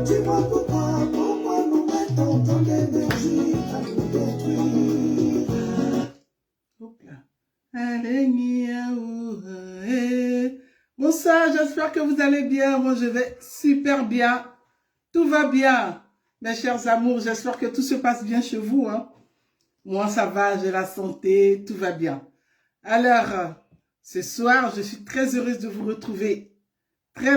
Dis-moi pourquoi nous mettons tant d'énergie à nous détruire. Bonsoir, j'espère que vous allez bien. Moi, je vais super bien. Tout va bien, mes chers amours. J'espère que tout se passe bien chez vous. Hein. Moi, ça va, j'ai la santé, tout va bien. Alors, ce soir, je suis très heureuse de vous retrouver. Très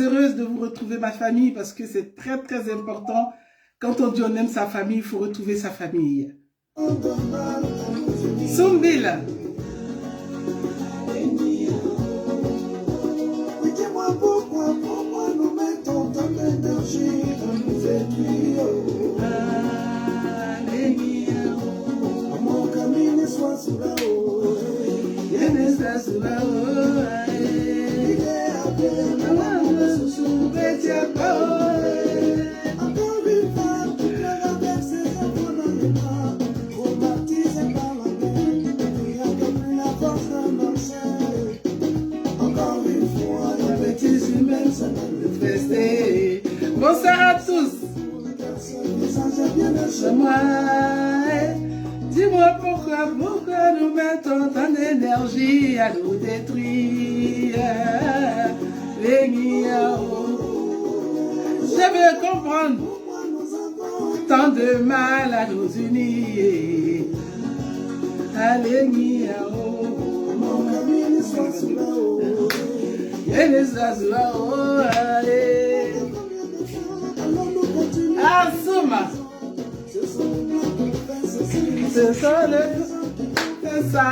heureuse de vous retrouver, ma famille, parce que c'est très important. Quand on dit on aime sa famille, il faut retrouver sa famille. Soumbil. Dis-moi pourquoi nous mettons tant d'énergie à nous détruire. Mon camino soit sous la haut. Bonsoir à tous. Dis-moi pourquoi nous mettons tant d'énergie à nous détruire. Les miaos. Je veux comprendre. Tant de mal à nous unir. Allez, miaos. Mon camino soit sous la haut. Asuma. Ce sont les ça.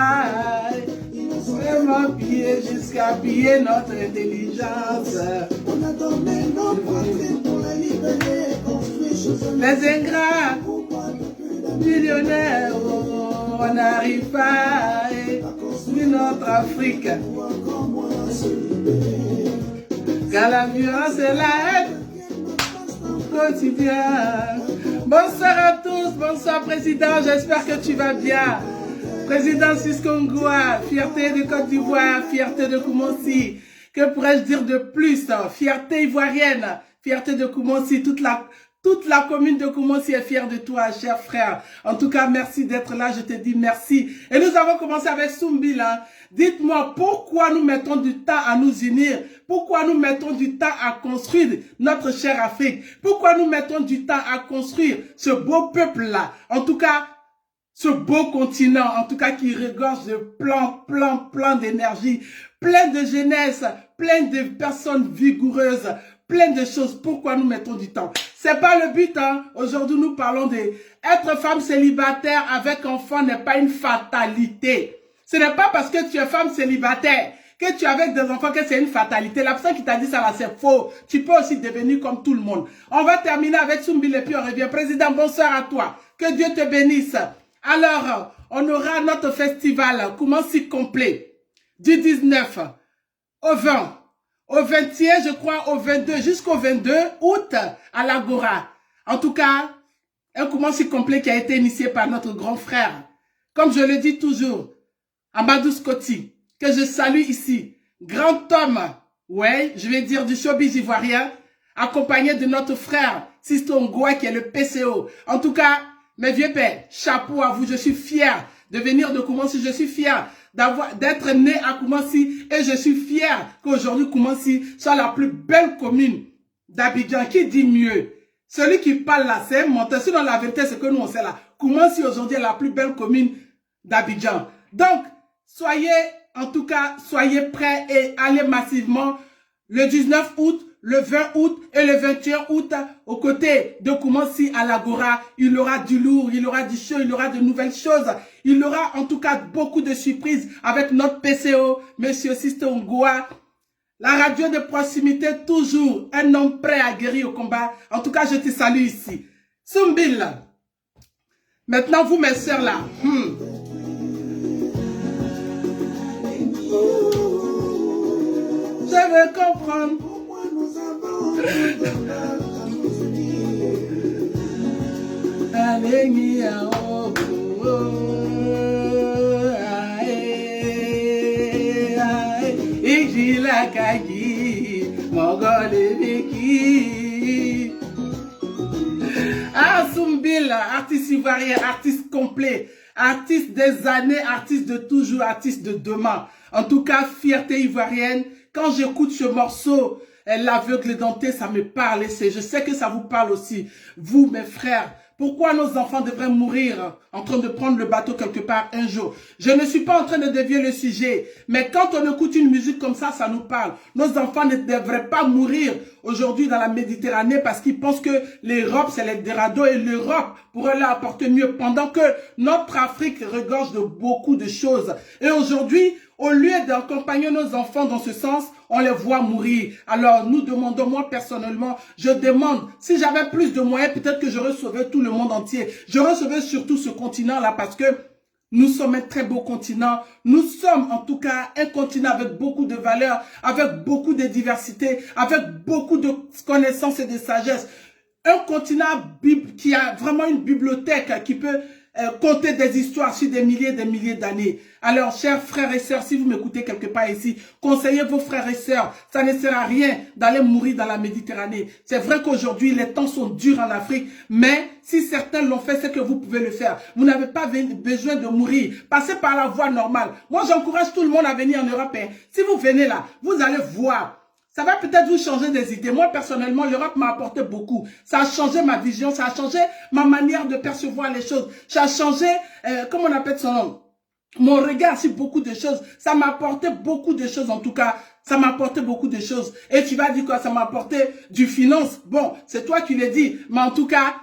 Vraiment piller jusqu'à piller notre intelligence. On a donné nos poitrines pour la libérer, construire. Les ingrats, millionnaires, on n'arrive pas à construire notre Afrique. Car la violence est la haine quotidien. Bonsoir à tous, bonsoir président, j'espère que tu vas bien. Président Siskongoua, fierté de Côte d'Ivoire, fierté de Koumonsi. Que pourrais-je dire de plus? Fierté ivoirienne, fierté de Koumonsi, toute la commune de Koumonsi est fière de toi, cher frère. En tout cas, merci d'être là, je te dis merci. Et nous avons commencé avec Soumbil. Hein. Dites-moi pourquoi nous mettons du temps à nous unir? Pourquoi nous mettons du temps à construire notre chère Afrique? Pourquoi nous mettons du temps à construire ce beau peuple-là? En tout cas, ce beau continent, en tout cas qui regorge de plein d'énergie, plein de jeunesse, plein de personnes vigoureuses, plein de choses. Pourquoi nous mettons du temps? C'est pas le but, hein. Aujourd'hui, nous parlons de être femme célibataire avec enfant n'est pas une fatalité. Ce n'est pas parce que tu es femme célibataire que tu es avec des enfants que c'est une fatalité. La personne qui t'a dit ça là, c'est faux. Tu peux aussi devenir comme tout le monde. On va terminer avec Soumbil et puis on revient. Président, bonsoir à toi. Que Dieu te bénisse. Alors, on aura notre festival Koumonsi complet du 19 au 20, au 21, je crois, au 22, jusqu'au 22 août à l'Agora. En tout cas, un Koumonsi complet qui a été initié par notre grand frère. Comme je le dis toujours, Amadou Scotty, que je salue ici. Grand homme, ouais, je vais dire du showbiz ivoirien, accompagné de notre frère Sisto Ngoua qui est le PCO. En tout cas, mes vieux pères, chapeau à vous, je suis fier de venir de Koumonsi, je suis fier d'être né à Koumonsi et je suis fier qu'aujourd'hui Koumonsi soit la plus belle commune d'Abidjan. Qui dit mieux? Celui qui parle là, c'est un menteur. Sinon la vérité, c'est que nous on sait là. Koumonsi aujourd'hui est la plus belle commune d'Abidjan. Donc, soyez, en tout cas, soyez prêts et allez massivement le 19 août, le 20 août et le 21 août, aux côtés de Koumonsi à l'Agora. Il y aura du lourd, il y aura du show, il y aura de nouvelles choses. Il y aura en tout cas beaucoup de surprises avec notre PCO, Monsieur Sisto Ngoua. La radio de proximité, toujours un homme prêt à guérir au combat. En tout cas, je te salue ici. Soumbil. Maintenant, vous, mes sœurs, là. Je veux comprendre. Pourquoi nous avons Allez, miao, Iji la kaji, mogole biki. artiste ivoirien, artiste complet, artiste des années, artiste de toujours, artiste de demain. En tout cas, fierté ivoirienne. Quand j'écoute ce morceau, l'aveugle denté, ça me parle. Et je sais que ça vous parle aussi. Vous, mes frères, pourquoi nos enfants devraient mourir en train de prendre le bateau quelque part un jour? Je ne suis pas en train de dévier le sujet, mais quand on écoute une musique comme ça nous parle. Nos enfants ne devraient pas mourir aujourd'hui dans la Méditerranée parce qu'ils pensent que l'Europe, c'est l'Eldorado et l'Europe pourrait leur apporter mieux pendant que notre Afrique regorge de beaucoup de choses. Et aujourd'hui, au lieu d'accompagner nos enfants dans ce sens, on les voit mourir. Alors, nous demandons, moi personnellement, je demande, si j'avais plus de moyens, peut-être que je recevais tout le monde entier. Je recevais surtout ce continent-là parce que nous sommes un très beau continent. Nous sommes en tout cas un continent avec beaucoup de valeurs, avec beaucoup de diversité, avec beaucoup de connaissances et de sagesse. Un continent qui a vraiment une bibliothèque qui peut compter des histoires sur des milliers d'années. Alors, chers frères et sœurs, si vous m'écoutez quelque part ici, conseillez vos frères et sœurs. Ça ne sert à rien d'aller mourir dans la Méditerranée. C'est vrai qu'aujourd'hui, les temps sont durs en Afrique, mais si certains l'ont fait, c'est que vous pouvez le faire. Vous n'avez pas besoin de mourir. Passez par la voie normale. Moi, j'encourage tout le monde à venir en Europe. Si vous venez là, vous allez voir. Ça va peut-être vous changer des idées. Moi, personnellement, l'Europe m'a apporté beaucoup. Ça a changé ma vision, ça a changé ma manière de percevoir les choses. Ça a changé, comment on appelle son nom? Mon regard sur beaucoup de choses. Ça m'a apporté beaucoup de choses, en tout cas. Ça m'a apporté beaucoup de choses. Et tu vas dire quoi? Ça m'a apporté du finance. Bon, c'est toi qui le dis. Mais en tout cas,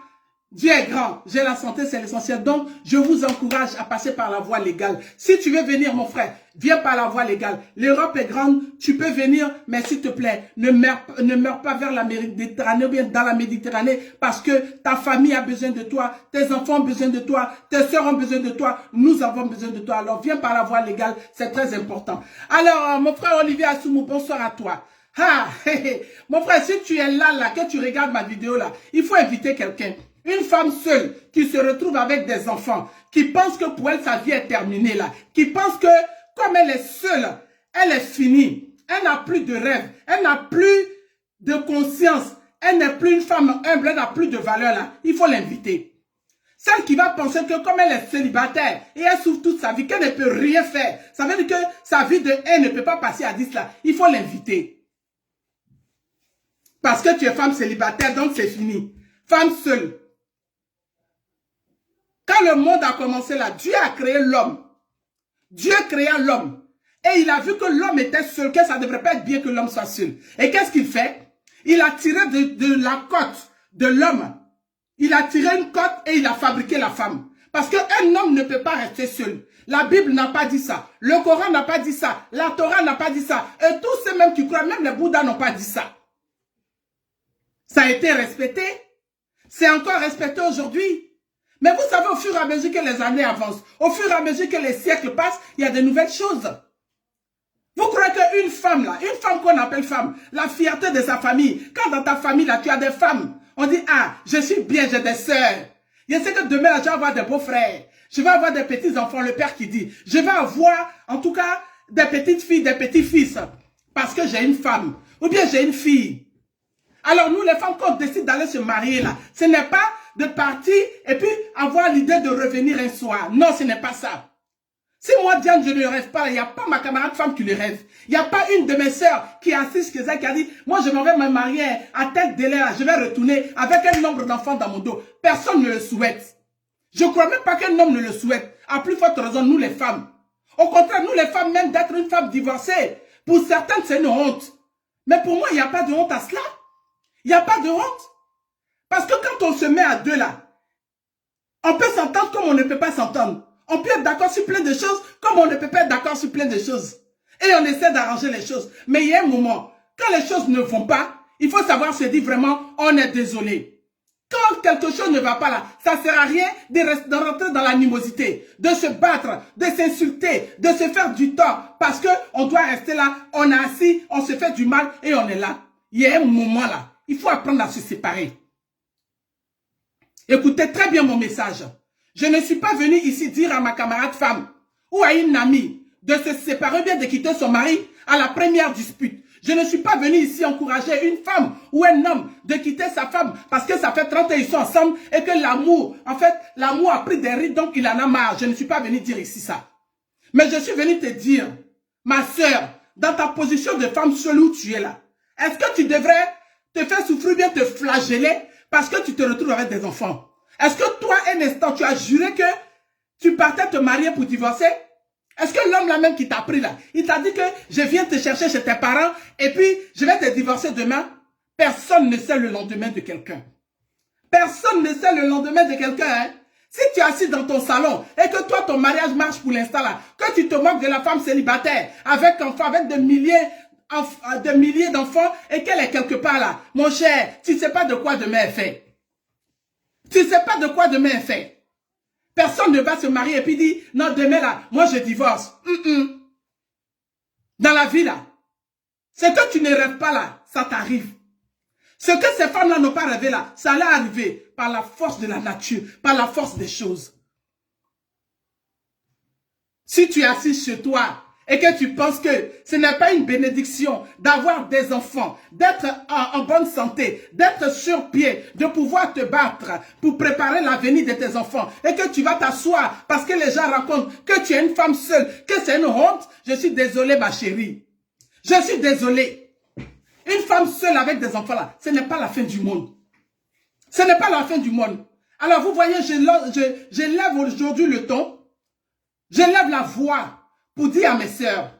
Dieu est grand. J'ai la santé, c'est l'essentiel. Donc, je vous encourage à passer par la voie légale. Si tu veux venir, mon frère, viens par la voie légale. L'Europe est grande. Tu peux venir, mais s'il te plaît, ne meurs pas vers la Méditerranée ou bien dans la Méditerranée parce que ta famille a besoin de toi, tes enfants ont besoin de toi, tes soeurs ont besoin de toi, nous avons besoin de toi. Alors, viens par la voie légale. C'est très important. Alors, mon frère Olivier Assoumou, bonsoir à toi. Ah, mon frère, si tu es là, que tu regardes ma vidéo là, il faut inviter quelqu'un. Une femme seule qui se retrouve avec des enfants, qui pense que pour elle, sa vie est terminée là, qui pense que comme elle est seule, elle est finie, elle n'a plus de rêve, elle n'a plus de conscience, elle n'est plus une femme humble, elle n'a plus de valeur là, il faut l'inviter. Celle qui va penser que comme elle est célibataire et elle souffre toute sa vie, qu'elle ne peut rien faire, ça veut dire que sa vie de haine ne peut pas passer à 10 là, il faut l'inviter. Parce que tu es femme célibataire, donc c'est fini. Femme seule. Quand le monde a commencé là, Dieu a créé l'homme. Dieu créa l'homme. Et il a vu que l'homme était seul, que ça ne devrait pas être bien que l'homme soit seul. Et qu'est-ce qu'il fait? Il a tiré de la côte de l'homme. Il a tiré une côte et il a fabriqué la femme. Parce qu'un homme ne peut pas rester seul. La Bible n'a pas dit ça. Le Coran n'a pas dit ça. La Torah n'a pas dit ça. Et tous ceux même qui croient, même les Bouddhas n'ont pas dit ça. Ça a été respecté. C'est encore respecté aujourd'hui. Mais vous savez, au fur et à mesure que les années avancent, au fur et à mesure que les siècles passent, il y a de nouvelles choses. Vous croyez qu'une femme, là, une femme qu'on appelle femme, la fierté de sa famille, quand dans ta famille, là, tu as des femmes, on dit, ah, je suis bien, j'ai des sœurs. Je sais que demain, là, je vais avoir des beaux-frères. Je vais avoir des petits-enfants, le père qui dit. Je vais avoir, en tout cas, des petites filles, des petits-fils. Parce que j'ai une femme. Ou bien j'ai une fille. Alors nous, les femmes, quand on décide d'aller se marier, là, ce n'est pas de partir et puis avoir l'idée de revenir un soir. Non, ce n'est pas ça. Si moi, Diane, je ne rêve pas, il n'y a pas ma camarade femme qui le rêve. Il n'y a pas une de mes sœurs qui assiste qui a dit, moi, je m'en vais me marier à tel délai, là, je vais retourner avec un nombre d'enfants dans mon dos. Personne ne le souhaite. Je ne crois même pas qu'un homme ne le souhaite. À plus forte raison, nous les femmes. Au contraire, nous les femmes, même d'être une femme divorcée, pour certaines, c'est une honte. Mais pour moi, il n'y a pas de honte à cela. Il n'y a pas de honte. Parce que quand on se met à deux là, on peut s'entendre comme on ne peut pas s'entendre. On peut être d'accord sur plein de choses comme on ne peut pas être d'accord sur plein de choses. Et on essaie d'arranger les choses. Mais il y a un moment, quand les choses ne vont pas, il faut savoir se dire vraiment, on est désolé. Quand quelque chose ne va pas là, ça ne sert à rien de rentrer dans l'animosité, de se battre, de s'insulter, de se faire du tort. Parce qu'on doit rester là, on est assis, on se fait du mal et on est là. Il y a un moment là, il faut apprendre à se séparer. Écoutez très bien mon message. Je ne suis pas venu ici dire à ma camarade femme ou à une amie de se séparer ou bien de quitter son mari à la première dispute. Je ne suis pas venu ici encourager une femme ou un homme de quitter sa femme parce que ça fait 30 ans qu'ils sont ensemble et que l'amour, en fait, l'amour a pris des rides donc il en a marre. Je ne suis pas venu dire ici ça. Mais je suis venu te dire, ma sœur, dans ta position de femme seule où tu es là, est-ce que tu devrais te faire souffrir, bien te flageller parce que tu te retrouves avec des enfants? Est-ce que toi, un instant, tu as juré que tu partais te marier pour divorcer? Est-ce que l'homme là même qui t'a pris là, il t'a dit que je viens te chercher chez tes parents et puis je vais te divorcer demain? Personne ne sait le lendemain de quelqu'un. Personne ne sait le lendemain de quelqu'un. Hein? Si tu es assis dans ton salon et que toi, ton mariage marche pour l'instant là, que tu te moques de la femme célibataire avec enfants, avec des milliers d'enfants et qu'elle est quelque part là, mon cher, tu ne sais pas de quoi demain est fait. Tu ne sais pas de quoi demain est fait. Personne ne va se marier et puis dire, non, demain là, moi je divorce. Dans la vie là, ce que tu ne rêves pas là, ça t'arrive. Ce que ces femmes-là n'ont pas rêvé là, ça allait arriver par la force de la nature, par la force des choses. Si tu es assis chez toi et que tu penses que ce n'est pas une bénédiction d'avoir des enfants, d'être en bonne santé, d'être sur pied, de pouvoir te battre pour préparer l'avenir de tes enfants et que tu vas t'asseoir parce que les gens racontent que tu es une femme seule, que c'est une honte, je suis désolée ma chérie. Je suis désolée. Une femme seule avec des enfants là, ce n'est pas la fin du monde. Ce n'est pas la fin du monde. Alors vous voyez, je lève aujourd'hui le ton, je lève la voix pour dire à mes sœurs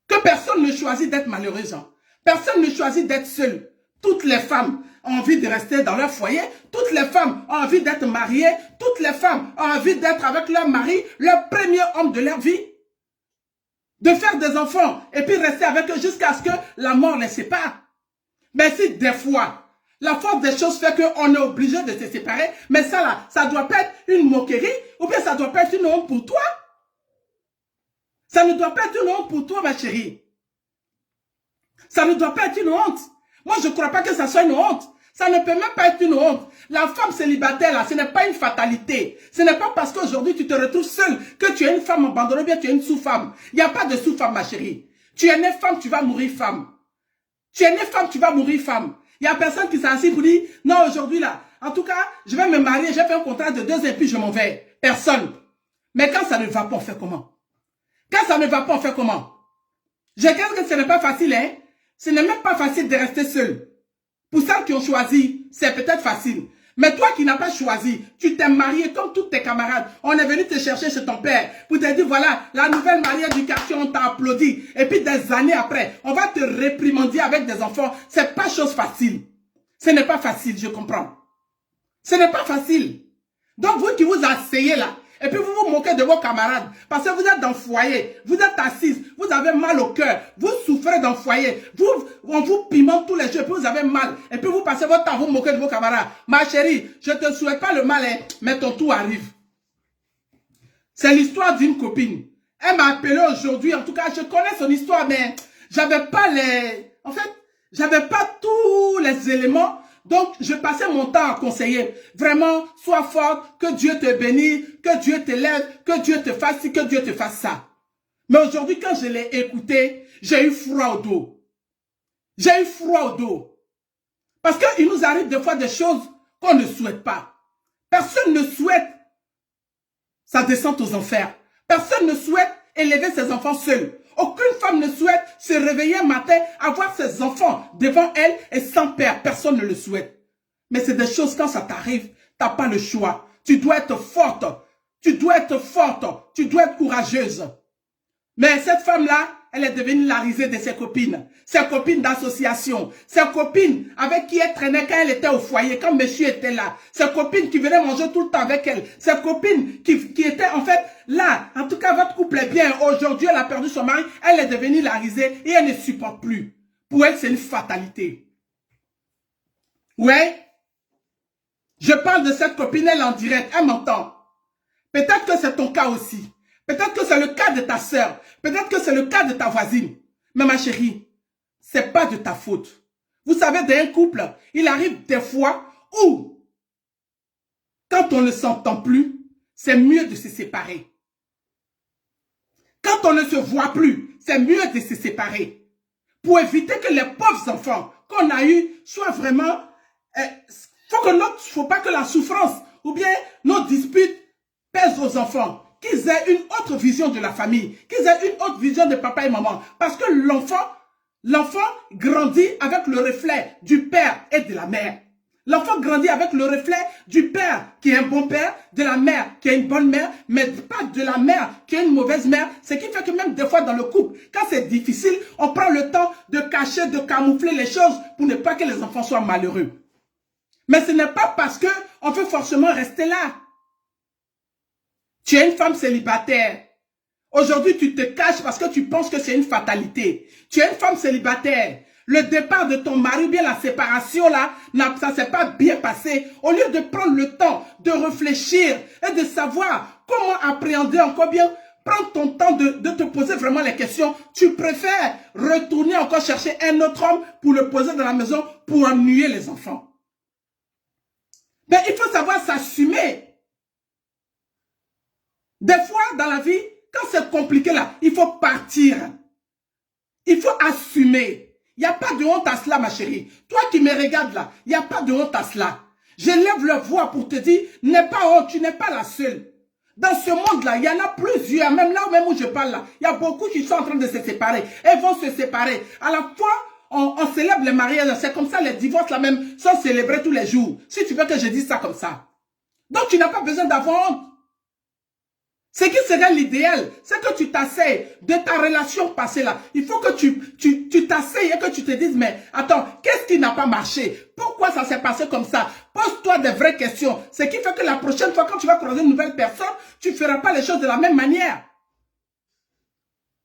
que personne ne choisit d'être malheureuse. Personne ne choisit d'être seule. Toutes les femmes ont envie de rester dans leur foyer. Toutes les femmes ont envie d'être mariées. Toutes les femmes ont envie d'être avec leur mari, leur premier homme de leur vie. De faire des enfants et puis rester avec eux jusqu'à ce que la mort les sépare. Mais si des fois, la force des choses fait qu'on est obligé de se séparer, mais ça là, ça doit pas être une moquerie ou bien ça doit pas être une honte pour toi. Ça ne doit pas être une honte pour toi, ma chérie. Ça ne doit pas être une honte. Moi, je ne crois pas que ça soit une honte. Ça ne peut même pas être une honte. La femme célibataire, là, ce n'est pas une fatalité. Ce n'est pas parce qu'aujourd'hui, tu te retrouves seule que tu es une femme abandonnée, bien tu es une sous-femme. Il n'y a pas de sous-femme, ma chérie. Tu es née femme, tu vas mourir femme. Tu es née femme, tu vas mourir femme. Il n'y a personne qui s'est assis pour dire, non, aujourd'hui, là, en tout cas, je vais me marier, j'ai fait un contrat de 2 ans et puis je m'en vais. Personne. Mais quand ça ne va pas, on fait comment? Quand ça ne va pas, on fait comment? Je pense que ce n'est pas facile, hein? Ce n'est même pas facile de rester seul. Pour celles qui ont choisi, c'est peut-être facile. Mais toi qui n'as pas choisi, tu t'es marié comme tous tes camarades. On est venu te chercher chez ton père pour te dire, voilà, la nouvelle mariée du quartier, on t'a applaudi. Et puis des années après, on va te réprimander avec des enfants. C'est pas chose facile. Ce n'est pas facile, je comprends. Ce n'est pas facile. Donc vous qui vous asseyez là, et puis vous vous moquez de vos camarades, parce que vous êtes dans le foyer, vous êtes assise, vous avez mal au cœur, vous souffrez dans le foyer, on vous pimente tous les jours, et puis vous avez mal, et puis vous passez votre temps à vous moquer de vos camarades. Ma chérie, je ne te souhaite pas le mal, hein, mais ton tour arrive. C'est l'histoire d'une copine. Elle m'a appelé aujourd'hui, en tout cas, je connais son histoire, mais j'avais pas en fait, j'avais pas tous les éléments. Donc, je passais mon temps à conseiller. Vraiment, sois forte, que Dieu te bénisse, que Dieu te lève, que Dieu te fasse ci, que Dieu te fasse ça. Mais aujourd'hui, quand je l'ai écouté, j'ai eu froid au dos. J'ai eu froid au dos. Parce qu'il nous arrive des fois des choses qu'on ne souhaite pas. Personne ne souhaite sa descente aux enfers. Personne ne souhaite élever ses enfants seuls. Aucune femme ne souhaite se réveiller un matin, avoir ses enfants devant elle et sans père. Personne ne le souhaite. Mais c'est des choses, quand ça t'arrive, tu n'as pas le choix. Tu dois être forte. Tu dois être forte. Tu dois être courageuse. Mais cette femme-là, elle est devenue la risée de ses copines. Ses copines d'association. Ses copines avec qui elle traînait quand elle était au foyer, quand monsieur était là. Ses copines qui venaient manger tout le temps avec elle. Ses copines qui étaient en fait là. En tout cas, votre couple est bien. Aujourd'hui, elle a perdu son mari. Elle est devenue la risée et elle ne supporte plus. Pour elle, c'est une fatalité. Ouais. Je parle de cette copine, elle en direct. Elle m'entend. Peut-être que c'est ton cas aussi. Peut-être que c'est le cas de ta sœur. Peut-être que c'est le cas de ta voisine. Mais ma chérie, c'est pas de ta faute. Vous savez, dans un couple, il arrive des fois où, quand on ne s'entend plus, c'est mieux de se séparer. Quand on ne se voit plus, c'est mieux de se séparer. pour éviter que les pauvres enfants qu'on a eus soient vraiment... faut pas que la souffrance ou bien nos disputes pèsent aux enfants. Qu'ils aient une autre vision de la famille, qu'ils aient une autre vision de papa et maman. Parce que l'enfant grandit avec le reflet du père et de la mère. L'enfant grandit avec le reflet du père qui est un bon père, de la mère qui est une bonne mère, mais pas de la mère qui est une mauvaise mère. Ce qui fait que même des fois dans le couple, quand c'est difficile, on prend le temps de cacher, de camoufler les choses pour ne pas que les enfants soient malheureux. Mais ce n'est pas parce qu'on veut forcément rester là. Tu es une femme célibataire. Aujourd'hui, tu te caches parce que tu penses que c'est une fatalité. Tu es une femme célibataire. Le départ de ton mari ou bien la séparation là, ça ne s'est pas bien passé. Au lieu de prendre le temps de réfléchir et de savoir comment appréhender encore bien, prendre ton temps de te poser vraiment les questions, tu préfères retourner encore chercher un autre homme pour le poser dans la maison pour ennuyer les enfants. Mais il faut savoir s'assumer. Des fois dans la vie, quand c'est compliqué là, il faut partir. Il faut assumer. Il n'y a pas de honte à cela, ma chérie. Toi qui me regardes là, il n'y a pas de honte à cela. Je lève la voix pour te dire, n'aie pas honte, tu n'es pas la seule. Dans ce monde-là, il y en a plusieurs, même là où je parle là, il y a beaucoup qui sont en train de se séparer. Elles vont se séparer. À la fois, on célèbre les mariages, c'est comme ça, les divorces là même sont célébrés tous les jours. Si tu veux que je dise ça comme ça. Donc tu n'as pas besoin d'avoir honte. Ce qui serait l'idéal, c'est que tu t'asseyes de ta relation passée là. Il faut que tu t'asseyes et que tu te dises, mais attends, qu'est-ce qui n'a pas marché? Pourquoi ça s'est passé comme ça? Pose-toi des vraies questions. Ce qui fait que la prochaine fois, quand tu vas croiser une nouvelle personne, tu ne feras pas les choses de la même manière.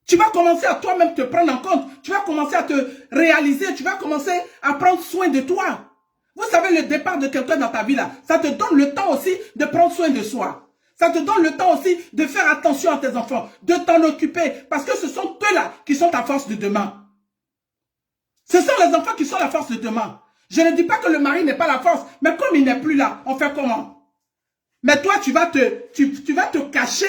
Tu vas commencer à toi-même te prendre en compte. Tu vas commencer à te réaliser. Tu vas commencer à prendre soin de toi. Vous savez, le départ de quelqu'un dans ta vie là, ça te donne le temps aussi de prendre soin de soi. Ça te donne le temps aussi de faire attention à tes enfants, de t'en occuper, parce que ce sont eux-là qui sont ta force de demain. Ce sont les enfants qui sont la force de demain. Je ne dis pas que le mari n'est pas la force, mais comme il n'est plus là, on fait comment? Mais toi, tu vas te cacher,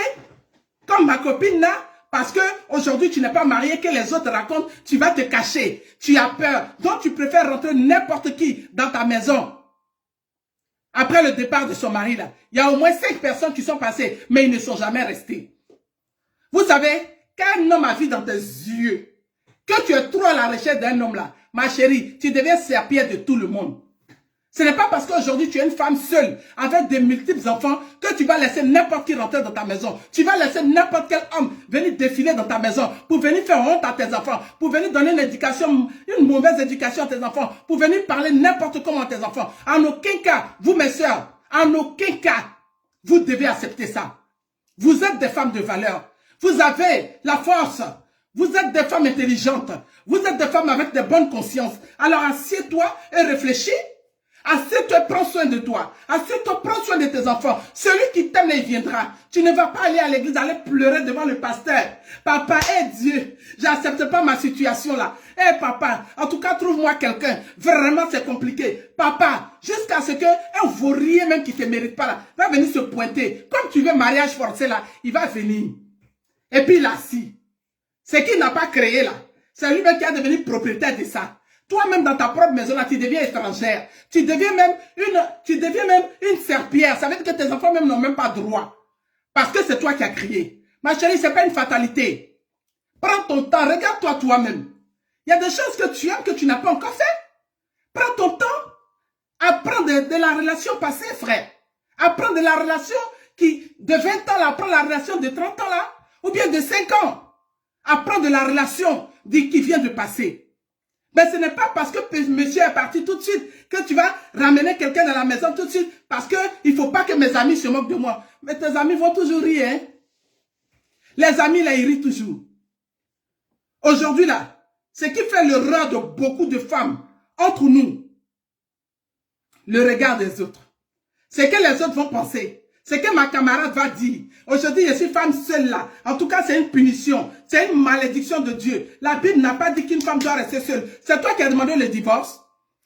comme ma copine là, parce que aujourd'hui tu n'es pas marié, que les autres racontent, tu vas te cacher. Tu as peur, donc tu préfères rentrer n'importe qui dans ta maison. Après le départ de son mari, là, il y a au moins 5 personnes qui sont passées, mais ils ne sont jamais restés. Vous savez, quand un homme a vu dans tes yeux que tu es trop à la recherche d'un homme là, ma chérie, tu deviens serpillère de tout le monde. Ce n'est pas parce qu'aujourd'hui tu es une femme seule, avec des multiples enfants, que tu vas laisser n'importe qui rentrer dans ta maison. Tu vas laisser n'importe quel homme venir défiler dans ta maison, pour venir faire honte à tes enfants, pour venir donner une mauvaise éducation à tes enfants, pour venir parler n'importe comment à tes enfants. En aucun cas, vous mes soeurs, en aucun cas, vous devez accepter ça. Vous êtes des femmes de valeur. Vous avez la force. Vous êtes des femmes intelligentes. Vous êtes des femmes avec de bonnes consciences. Alors assieds-toi et réfléchis. Assieds-toi, prends soin de toi. Assieds-toi, prends soin de tes enfants. Celui qui t'aime, il viendra. Tu ne vas pas aller à l'église, aller pleurer devant le pasteur. Papa, Dieu, j'accepte pas ma situation là. Papa, en tout cas, trouve-moi quelqu'un. Vraiment, c'est compliqué. Papa, jusqu'à ce qu'un vaurier même qui ne te mérite pas là, va venir se pointer. Comme tu veux mariage forcé là, il va venir. Et puis il assis. Ce qu'il n'a pas créé là, c'est lui-même qui a devenu propriétaire de ça. Toi-même dans ta propre maison, là, tu deviens étrangère. Tu deviens même une serpillère. Ça veut dire que tes enfants même n'ont même pas droit. Parce que c'est toi qui as créé. Ma chérie, ce n'est pas une fatalité. Prends ton temps, regarde-toi toi-même. Il y a des choses que tu aimes que tu n'as pas encore fait. Prends ton temps. Apprends de la relation passée, frère. Apprends de la relation de 20 ans, là, apprends la relation de 30 ans, là. Ou bien de 5 ans. Apprends de la relation qui vient de passer. Mais ce n'est pas parce que monsieur est parti tout de suite que tu vas ramener quelqu'un dans la maison tout de suite parce qu'il ne faut pas que mes amis se moquent de moi. Mais tes amis vont toujours rire. Hein? Les amis, là, ils rient toujours. Aujourd'hui, là, ce qui fait l'erreur de beaucoup de femmes entre nous, le regard des autres, c'est que les autres vont penser. C'est que ma camarade va dire, aujourd'hui je suis femme seule là. En tout cas, c'est une punition. C'est une malédiction de Dieu. La Bible n'a pas dit qu'une femme doit rester seule. C'est toi qui as demandé le divorce.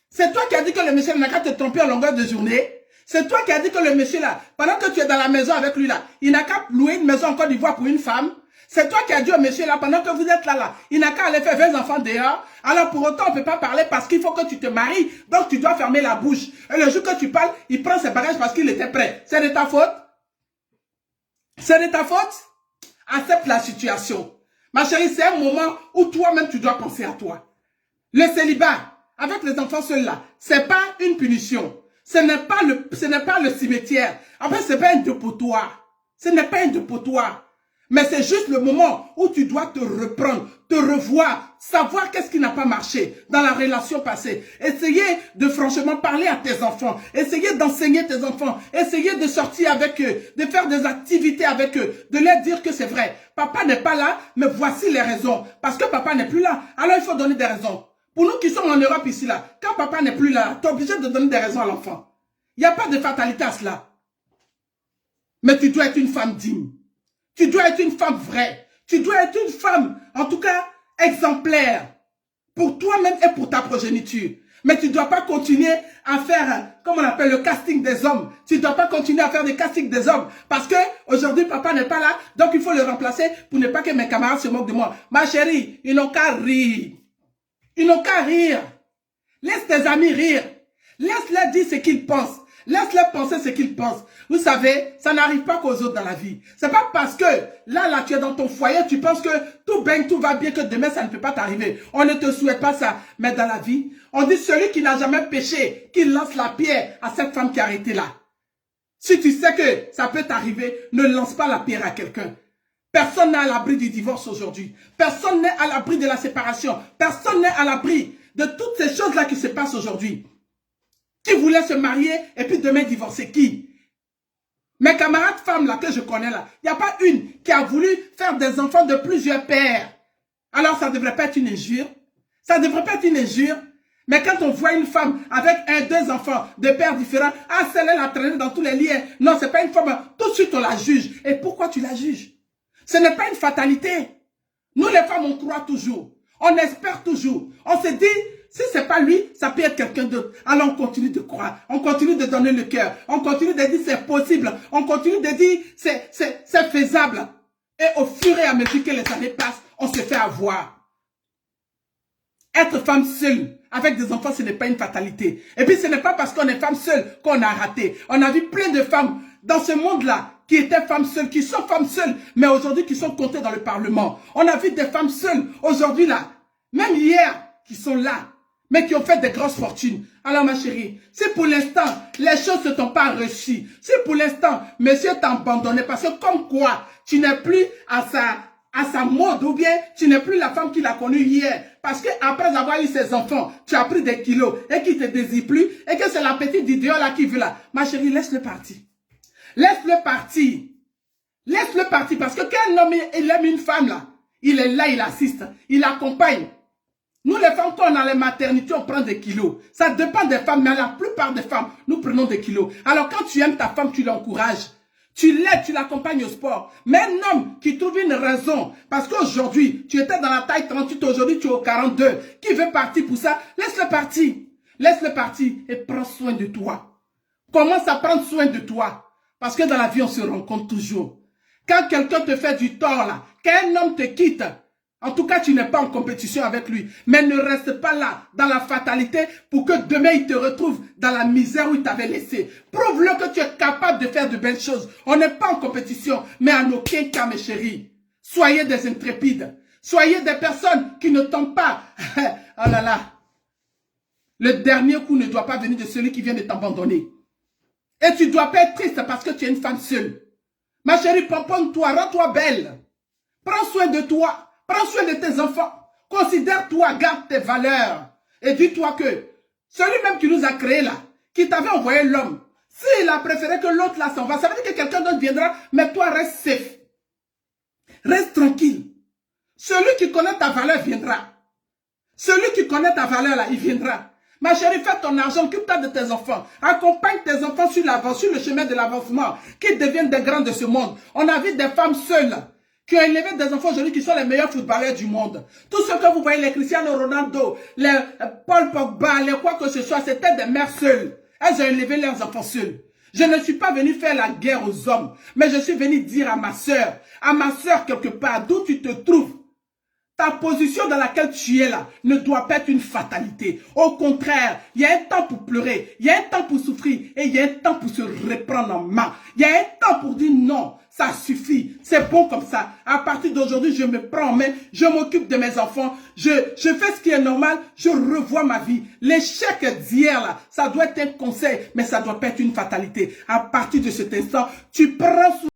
C'est toi qui as dit que le monsieur n'a qu'à te tromper en longueur de journée. C'est toi qui as dit que le monsieur là, pendant que tu es dans la maison avec lui là, il n'a qu'à louer une maison en Côte d'Ivoire pour une femme. C'est toi qui as dit au monsieur là, pendant que vous êtes là, il n'a qu'à aller faire 20 enfants dehors. Alors pour autant, on ne peut pas parler parce qu'il faut que tu te maries. Donc tu dois fermer la bouche. Et le jour que tu parles, il prend ses bagages parce qu'il était prêt. C'est de ta faute? C'est de ta faute? Accepte la situation. Ma chérie, c'est un moment où toi-même tu dois penser à toi. Le célibat, avec les enfants seuls là, c'est pas une punition. Ce n'est pas le cimetière. Après, ce n'est pas un dépotoir. Ce n'est pas un dépotoir. Mais c'est juste le moment où tu dois te reprendre, te revoir, savoir qu'est-ce qui n'a pas marché dans la relation passée. Essayer de franchement parler à tes enfants. Essayer d'enseigner tes enfants. Essayer de sortir avec eux, de faire des activités avec eux, de leur dire que c'est vrai. Papa n'est pas là, mais voici les raisons. Parce que papa n'est plus là. Alors il faut donner des raisons. Pour nous qui sommes en Europe ici, là, quand papa n'est plus là, tu es obligé de donner des raisons à l'enfant. Il n'y a pas de fatalité à cela. Mais tu dois être une femme digne. Tu dois être une femme vraie. Tu dois être une femme, en tout cas, exemplaire. Pour toi-même et pour ta progéniture. Mais tu ne dois pas continuer à faire, comme on appelle, le casting des hommes. Tu ne dois pas continuer à faire des castings des hommes. Parce que aujourd'hui, papa n'est pas là. Donc, il faut le remplacer pour ne pas que mes camarades se moquent de moi. Ma chérie, ils n'ont qu'à rire. Ils n'ont qu'à rire. Laisse tes amis rire. Laisse-les dire ce qu'ils pensent. Laisse-les penser ce qu'ils pensent. Vous savez, ça n'arrive pas qu'aux autres dans la vie. C'est pas parce que là, tu es dans ton foyer, tu penses que tout baigne, tout va bien, que demain, ça ne peut pas t'arriver. On ne te souhaite pas ça. Mais dans la vie, on dit celui qui n'a jamais péché, qui lance la pierre à cette femme qui a arrêté là. Si tu sais que ça peut t'arriver, ne lance pas la pierre à quelqu'un. Personne n'est à l'abri du divorce aujourd'hui. Personne n'est à l'abri de la séparation. Personne n'est à l'abri de toutes ces choses-là qui se passent aujourd'hui. Qui voulait se marier et puis demain divorcer? Qui? Mes camarades femmes là que je connais là, il n'y a pas une qui a voulu faire des enfants de plusieurs pères. Alors ça ne devrait pas être une injure. Ça ne devrait pas être une injure. Mais quand on voit une femme avec deux enfants de pères différents, ah celle-là la traîner dans tous les liens. Non, c'est pas une femme. Tout de suite on la juge. Et pourquoi tu la juges? Ce n'est pas une fatalité. Nous les femmes on croit toujours. On espère toujours. On se dit, si ce n'est pas lui, ça peut être quelqu'un d'autre. Alors on continue de croire, on continue de donner le cœur, on continue de dire c'est possible, on continue de dire c'est faisable. Et au fur et à mesure que les années passent, on se fait avoir. Être femme seule, avec des enfants, ce n'est pas une fatalité. Et puis ce n'est pas parce qu'on est femme seule qu'on a raté. On a vu plein de femmes dans ce monde-là qui étaient femmes seules, qui sont femmes seules, mais aujourd'hui qui sont comptées dans le Parlement. On a vu des femmes seules, aujourd'hui là, même hier, qui sont là, mais qui ont fait des grosses fortunes. Alors ma chérie, si pour l'instant, les choses ne t'ont pas reçu, si pour l'instant, monsieur t'a abandonné, parce que comme quoi, tu n'es plus à sa mode, ou bien tu n'es plus la femme qu'il a connue hier, parce que après avoir eu ses enfants, tu as pris des kilos, et qu'il ne te désire plus, et que c'est la petite idiot là qui veut là. Ma chérie, laisse-le partir. Laisse-le partir. Laisse-le partir, parce que quand un homme, il aime une femme là, il est là, il assiste, il accompagne. Nous les femmes, quand on a les maternités, on prend des kilos. Ça dépend des femmes, mais la plupart des femmes, nous prenons des kilos. Alors quand tu aimes ta femme, tu l'encourages. Tu l'aides, tu l'accompagnes au sport. Mais un homme qui trouve une raison, parce qu'aujourd'hui, tu étais dans la taille 38, aujourd'hui tu es au 42, qui veut partir pour ça, laisse-le partir. Laisse-le partir et prends soin de toi. Commence à prendre soin de toi. Parce que dans la vie, on se rencontre toujours. Quand quelqu'un te fait du tort là, qu'un homme te quitte, en tout cas, tu n'es pas en compétition avec lui. Mais ne reste pas là, dans la fatalité, pour que demain, il te retrouve dans la misère où il t'avait laissé. Prouve-le que tu es capable de faire de belles choses. On n'est pas en compétition, mais en aucun cas, mes chéris. Soyez des intrépides. Soyez des personnes qui ne tombent pas. Oh là là. Le dernier coup ne doit pas venir de celui qui vient de t'abandonner. Et tu ne dois pas être triste parce que tu es une femme seule. Ma chérie, pomponne-toi, rends-toi belle. Prends soin de toi. Prends soin de tes enfants. Considère-toi, garde tes valeurs. Et dis-toi que celui même qui nous a créés là, qui t'avait envoyé l'homme, s'il a préféré que l'autre là s'en va, ça veut dire que quelqu'un d'autre viendra, mais toi reste safe. Reste tranquille. Celui qui connaît ta valeur viendra. Celui qui connaît ta valeur là, il viendra. Ma chérie, fais ton argent, occupe-toi de tes enfants. Accompagne tes enfants sur le chemin de l'avancement, qu'ils deviennent des grands de ce monde. On a vu des femmes seules qui ont élevé des enfants aujourd'hui qui sont les meilleurs footballeurs du monde. Tous ceux que vous voyez, les Cristiano Ronaldo, les Paul Pogba, les quoi que ce soit, c'était des mères seules. Elles ont élevé leurs enfants seuls. Je ne suis pas venu faire la guerre aux hommes, mais je suis venu dire à ma sœur quelque part, d'où tu te trouves, ta position dans laquelle tu es là ne doit pas être une fatalité. Au contraire, il y a un temps pour pleurer, il y a un temps pour souffrir et il y a un temps pour se reprendre en main. Il y a un temps pour dire non, ça suffit, c'est bon comme ça. À partir d'aujourd'hui, je me prends en main, je m'occupe de mes enfants, je fais ce qui est normal, je revois ma vie. L'échec d'hier là, ça doit être un conseil, mais ça doit pas être une fatalité. À partir de cet instant, tu prends